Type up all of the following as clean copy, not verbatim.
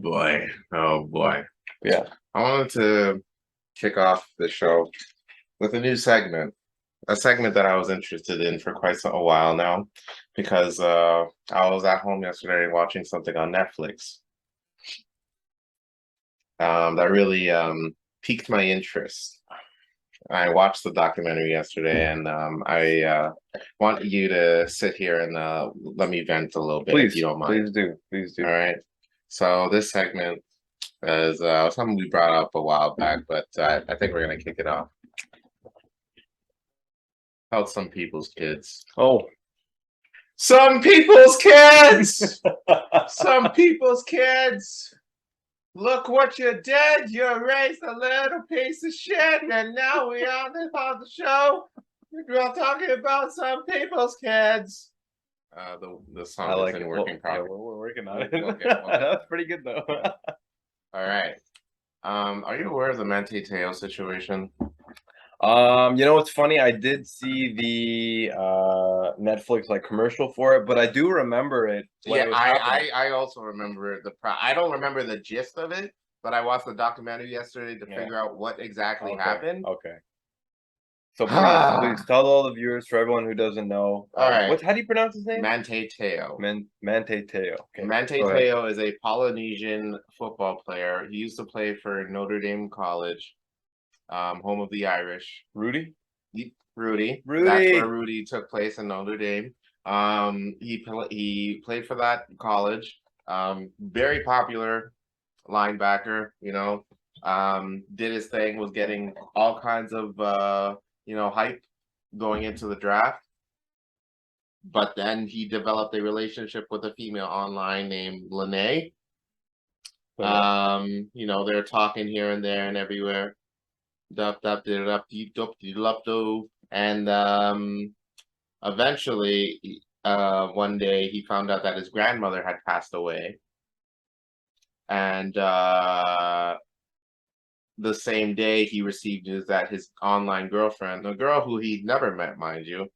boy. Oh boy. Yeah. I wanted to kick off the show with a new segment, a segment that I was interested in for a while now, because I was at home yesterday watching something on Netflix that really piqued my interest. I watched the documentary yesterday, and I want you to sit here and let me vent a little bit, if you don't mind. Please do. All right. So this segment is something we brought up a while back, but I think we're gonna kick it off. About some people's kids. Oh, Some people's kids! Some people's kids! Look what you did! You raised a little piece of shit, and now we on the show. We're talking about some people's kids. The song I like isn't it. working properly. Yeah, we're working on it. We'll get That's pretty good though. All right. Are you aware of the Manti Te'o situation? What's funny? I did see the Netflix like commercial for it, but I do remember it when Yeah, it was happening. I also remember I don't remember the gist of it, but I watched the documentary yesterday to figure out what exactly happened. Okay. So please tell all the viewers, for everyone who doesn't know, All right. how do you pronounce his name? Manti Te'o. Manti Te'o. Okay. Manti Te'o is a Polynesian football player. He used to play for Notre Dame College, home of the Irish. Rudy. Rudy. That's where Rudy took place in Notre Dame. He played for that college. Very popular linebacker. Did his thing. Was getting all kinds of hype going into the draft. But then he developed a relationship with a female online named Lene. They're talking here and there and everywhere. And eventually, one day he found out that his grandmother had passed away. And the same day he received news that his online girlfriend, a girl who he'd never met, mind you,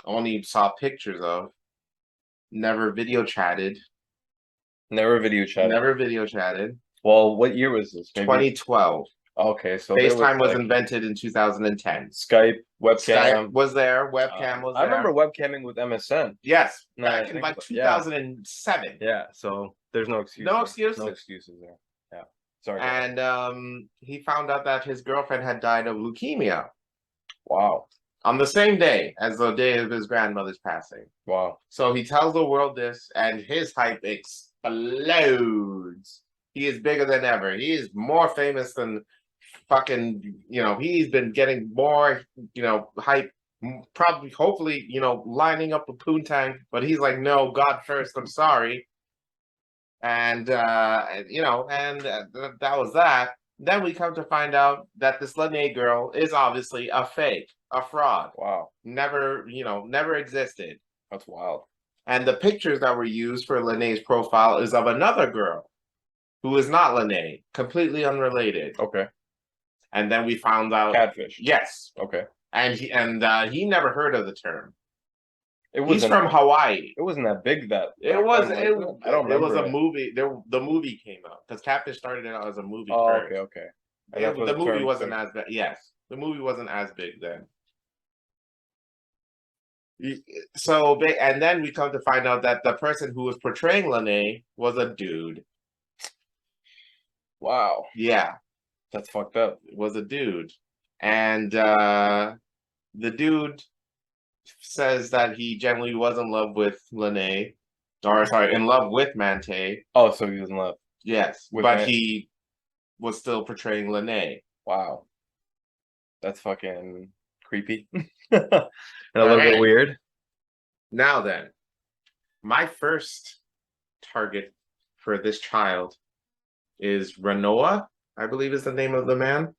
only saw pictures of, never video chatted. Never video chatted. Well, what year was this? Maybe 2012. Okay, so FaceTime was invented in 2010. Skype, webcam was there. Webcam was there. I remember webcamming with MSN. Yes, back in like 2007. Yeah, so there's no excuse. No excuses. No excuses there. Yeah, sorry. And he found out that his girlfriend had died of leukemia. Wow. On the same day as the day of his grandmother's passing. Wow. So he tells the world this, and his hype explodes. He is bigger than ever. He is more famous than fucking, he's been getting more, hype, probably, hopefully, lining up a poontang, but he's like, no, God first, I'm sorry. And, that was that. Then we come to find out that this Lene girl is obviously a fake, a fraud. Wow. Never existed. That's wild. And the pictures that were used for Lene's profile is of another girl who is not Lene, completely unrelated. Okay. And then we found out catfish. Yes. Okay. And he never heard of the term. He's from Hawaii. It wasn't that big that. It was. I don't remember. It was a movie. The movie came out because Catfish started it out as a movie first. Okay. The movie wasn't as big. Yes, the movie wasn't as big then. So, and then we come to find out that the person who was portraying Lene was a dude. Wow. Yeah. That's fucked up. It was a dude. And the dude says that he generally was in love with Lene. Or, sorry, in love with Manti. Oh, so he was in love. Yes. But he was still portraying Lene. Wow. That's fucking creepy. And a little bit weird. Now then, my first target for this child is Renoa, I believe is the name of the man.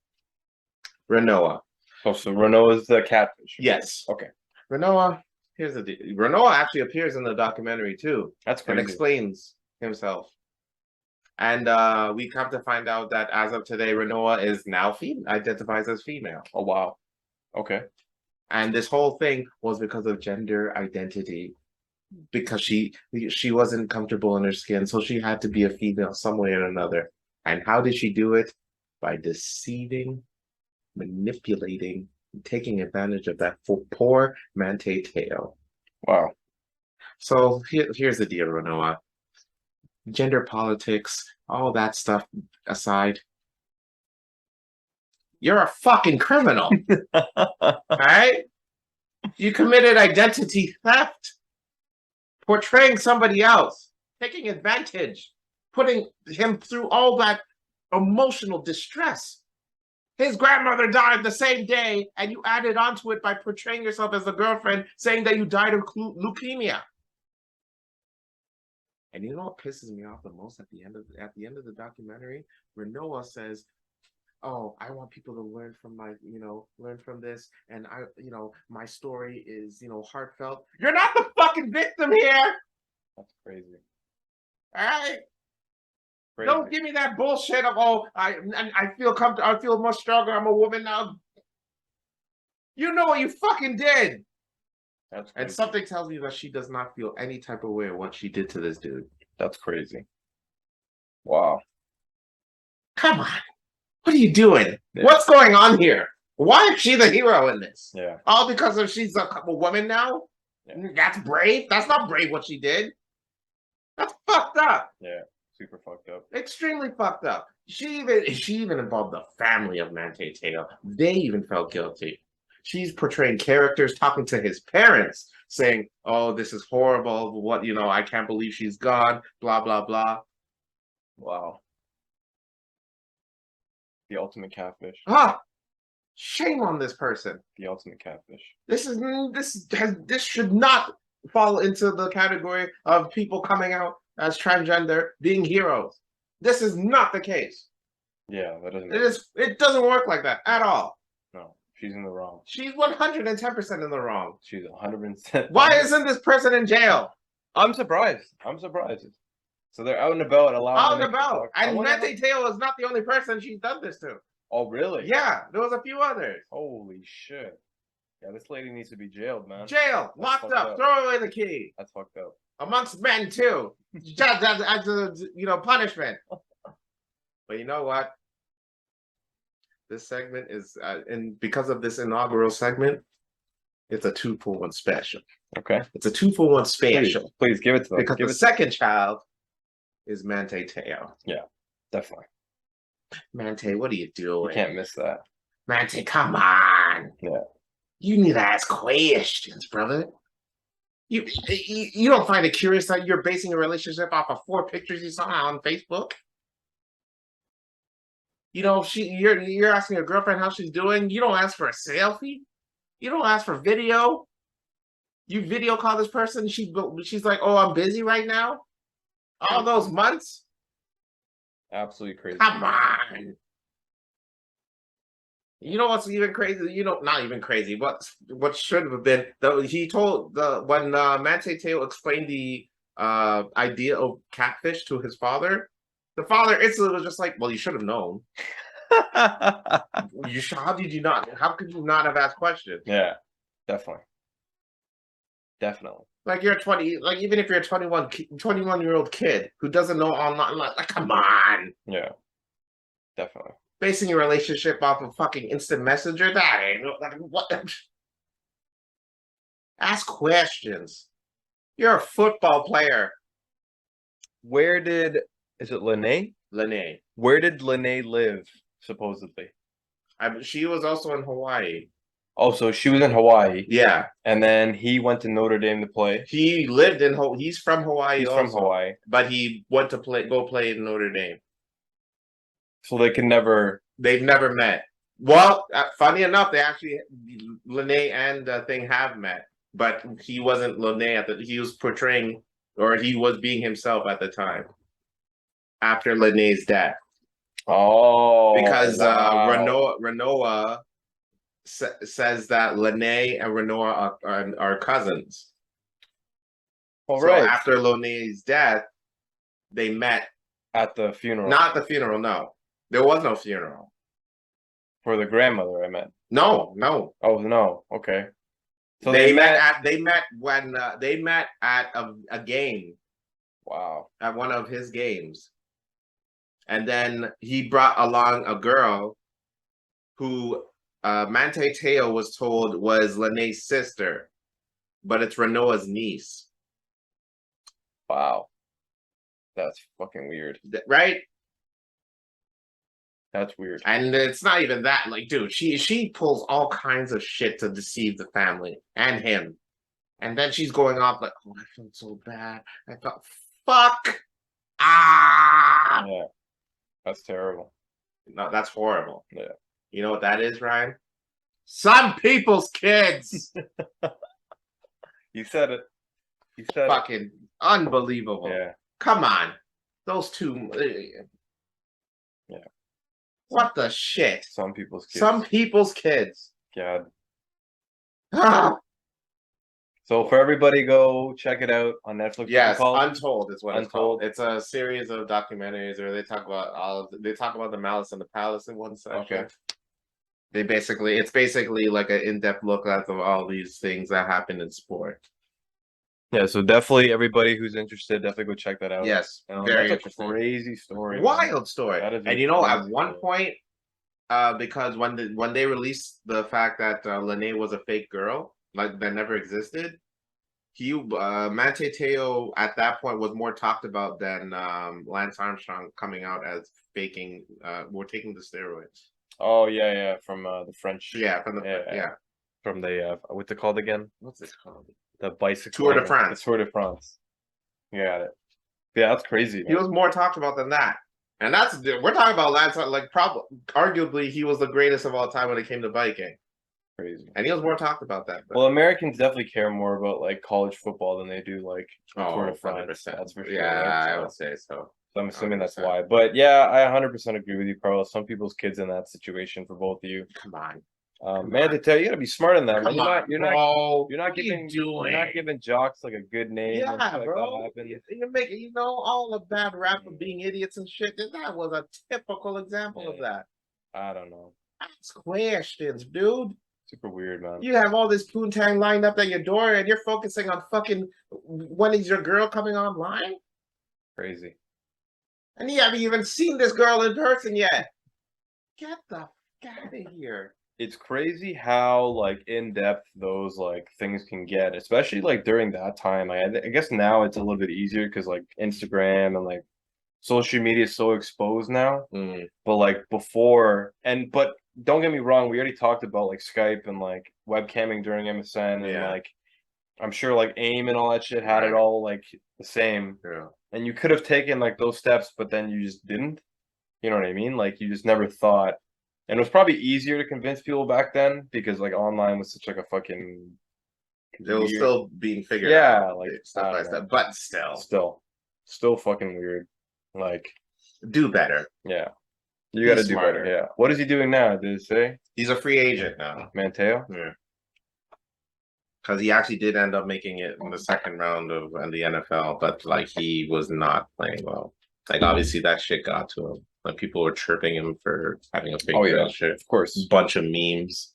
Renoa. Oh, so Renoa is the catfish. Yes. Okay. Renoa, here's the deal. Renoa actually appears in the documentary too. That's crazy. And explains himself. And we come to find out that as of today, Renoa is now identifies as female. Oh, wow. Okay. And this whole thing was because of gender identity. because she wasn't comfortable in her skin, so she had to be a female some way or another. And how did she do it? By deceiving, manipulating, taking advantage of that for poor Manti Te'o. Wow. So here's the deal, Renoa. Gender politics, all that stuff aside, you're a fucking criminal. All right? You committed identity theft, portraying somebody else, taking advantage, putting him through all that emotional distress. His grandmother died the same day, and you added onto it by portraying yourself as the girlfriend, saying that you died of leukemia. And you know what pisses me off the most at the end of the documentary? Renoa says, "Oh, I want people to learn from learn from this, and my story is, heartfelt." You're not the fucking victim here. That's crazy. All right. Crazy. Don't give me that bullshit of, "Oh, I feel comfortable. I feel much stronger. I'm a woman now." You know what you fucking did. That's crazy. And something tells me that she does not feel any type of way of what she did to this dude. That's crazy. Wow. Come on. What are you doing? Yeah. What's going on here? Why is she the hero in this? Yeah. All because she's a woman now? Yeah. That's brave? That's not brave what she did. That's fucked up. Yeah. Super fucked up. Extremely fucked up. She even involved the family of Manti Te'o. They even felt guilty. She's portraying characters, talking to his parents, saying, "Oh, this is horrible. What, I can't believe she's gone, blah, blah, blah." Wow. The ultimate catfish. Shame on this person. The ultimate catfish. This should not fall into the category of people coming out as transgender being heroes. This is not the case. Yeah, that doesn't. It doesn't work like that at all. No, she's in the wrong. She's 110% in the wrong. She's 100%. Why isn't this person in jail? I'm surprised. So they're out and about, allowing. Out and about. And Manti Te'o is not the only person she's done this to. Oh, really? Yeah, there was a few others. Holy shit. Yeah, this lady needs to be jailed, man. Jail, locked up, throw away the key. That's fucked up. Amongst men too, just as a punishment. But you know what? This segment is, and because of this inaugural segment, it's a 2-for-1 special. Okay. It's a 2-for-1 special. Please give it to them. Because the second child is Manti Te'o. Yeah, definitely. Manti, what are you doing? You can't miss that. Manti, come on. Yeah. You need to ask questions, brother. You don't find it curious that you're basing a relationship off of 4 pictures you saw on Facebook? You're asking your girlfriend how she's doing. You don't ask for a selfie. You don't ask for video. You video call this person. She's like, "Oh, I'm busy right now." All those months. Absolutely crazy. Come on. You know what's even crazy? Not even crazy. What should have been when Manti Te'o explained the idea of catfish to his father, the father instantly was just like, "Well, you should have known." How did you not? How could you not have asked questions? Yeah, definitely. Like you're 20, like even if you're a 21-year-old kid who doesn't know online, like come on. Yeah, definitely. Basing your relationship off of fucking instant messenger, that ain't like what? Ask questions. You're a football player. Is it Lene? Lene. Where did Lene live, supposedly? She was also in Hawaii. Oh, so she was in Hawaii. Yeah. And then he went to Notre Dame to play. He lived in He's from Hawaii. He's from Hawaii. But he went to go play in Notre Dame. So they've never met. Well, funny enough, Lene and the thing have met, but he wasn't Lene he was portraying, or he was being himself at the time. After Lene's death. Oh. Because wow. Renoa says that Lene and Renoa are cousins. All right. So after Lene's death, they met at the funeral. Not the funeral, no. There was no funeral. For the grandmother, I meant. No. Oh, no. Okay. So they met when they met at a game. Wow. At one of his games. And then he brought along a girl who Manti Te'o was told was Lene's sister, but it's Renoa's niece. Wow. That's fucking weird. Right? That's weird. And it's not even that. Like, dude, she pulls all kinds of shit to deceive the family and him. And then she's going off like, oh, I feel so bad. I felt fuck. Ah. Yeah. That's terrible. No, that's horrible. Yeah. You know what that is, Ryan? Some people's kids. You said it. You said Fucking unbelievable. Yeah. Come on. Those two. Yeah. What the shit? Some people's kids. Some people's kids. God. Ah. So for everybody, go check it out on Netflix. Yes, Untold is what it's called. Untold. It's a series of documentaries where they talk about they talk about the Malice in the Palace in one section. Okay. It's basically like an in-depth look at all these things that happen in sport. Yeah, so definitely everybody who's interested, definitely go check that out. Yes, very that's interesting. A crazy story. Wild story. That is And you know, at crazy one story. point, because when they released the fact that Lene was a fake girl, like that never existed, Manti Te'o at that point was more talked about than Lance Armstrong coming out as faking, we're taking the steroids. Oh yeah, from the French. Yeah, from the from the what's it called again? What's it called? The bicycle Tour de France. The Tour de France. You got it. Yeah, that's crazy. Man. He was more talked about than that. And we're talking about Lance, like probably arguably he was the greatest of all time when it came to biking. Crazy. And he was more talked about that. Well, Americans definitely care more about like college football than they do like Tour de France. 100%. That's for sure. Yeah, right? I would say so. So I'm assuming 100%. that's why. But yeah, I 100% agree with you, Carlos. Some people's kids in that situation for both of you. Come on. Man, to tell you gotta be smart in that. Come on, you're not giving jocks like a good name. Yeah, bro. Like You're making all the bad rap of being idiots and shit. That was a typical example of that. I don't know. Ask questions, dude. Super weird, man. You have all this poontang lined up at your door, and you're focusing on fucking when is your girl coming online? Crazy. And you haven't even seen this girl in person yet. Get the fuck out of here. It's crazy how like in depth those like things can get, especially like during that time. I guess now it's a little bit easier because like Instagram and like social media is so exposed now. But like before, but don't get me wrong, we already talked about like Skype and like webcamming during MSN and like I'm sure like AIM and all that shit had it all like the same. Yeah. And you could have taken like those steps, but then you just didn't. You know what I mean? Like you just never thought. And it was probably easier to convince people back then because like online was such like a fucking. It was still being figured out. Yeah, like step by step, but still fucking weird. Like, do better. Yeah, you got to do better. Yeah. What is he doing now? Did it say? He's a free agent now. Manteo. Yeah. Because he actually did end up making it in the second round of the NFL, but like he was not playing well. Like obviously that shit got to him. Like people were chirping him for having a fake shit. Of course. Bunch of memes.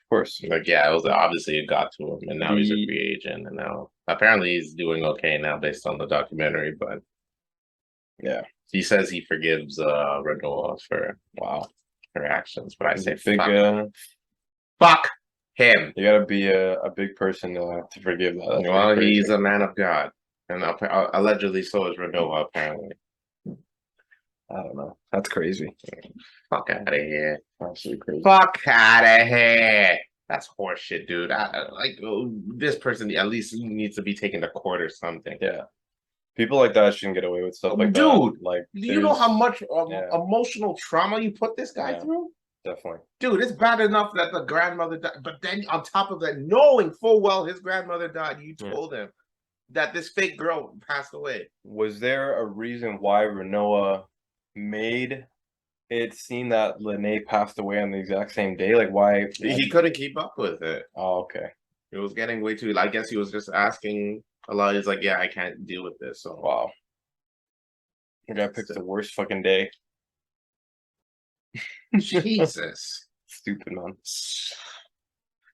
Of course. Like it was obviously it got to him, and now he's a free agent, and now apparently he's doing okay now based on the documentary. But yeah, he says he forgives Renoa for her actions. But I say fuck him. You gotta be a big person to forgive that. Well, he's a man of God, and allegedly so is Renoa. Apparently. I don't know. That's crazy. Fuck out of here. Absolutely crazy. Fuck out of here. That's horseshit, dude. This person at least needs to be taken to court or something. Yeah. People like that shouldn't get away with stuff like that. Dude, like, do you know how much emotional trauma you put this guy through? Definitely. Dude, it's bad enough that the grandmother died, but then on top of that, knowing full well his grandmother died, you told him that this fake girl passed away. Was there a reason why Renoa made it seem that Lene passed away on the exact same day? Like why he couldn't keep up with it? Oh, okay. It was getting way too. I guess he was just asking a lot. He's like, yeah, I can't deal with this. So wow. The guy picked the worst fucking day. Jesus. Stupid, man.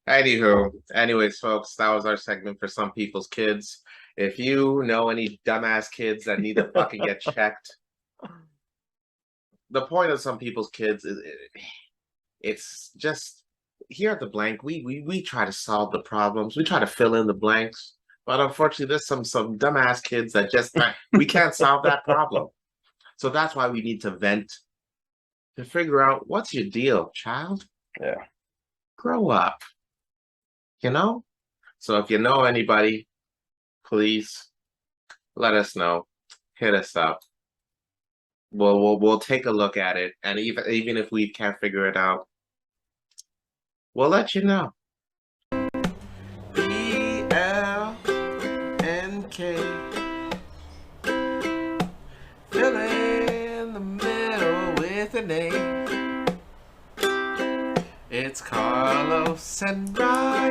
anyways, folks, that was our segment for some people's kids. If you know any dumbass kids that need to fucking get checked, the point of some people's kids is it's just here at the blank. We try to solve the problems. We try to fill in the blanks, but unfortunately, there's some dumbass kids that just we can't solve that problem. So that's why we need to vent to figure out what's your deal, child. Yeah. Grow up. You know? So if you know anybody, please let us know. Hit us up. We'll take a look at it. And even if we can't figure it out, we'll let you know. BLNK. Fill in the middle with a name. It's Carlos and Rob.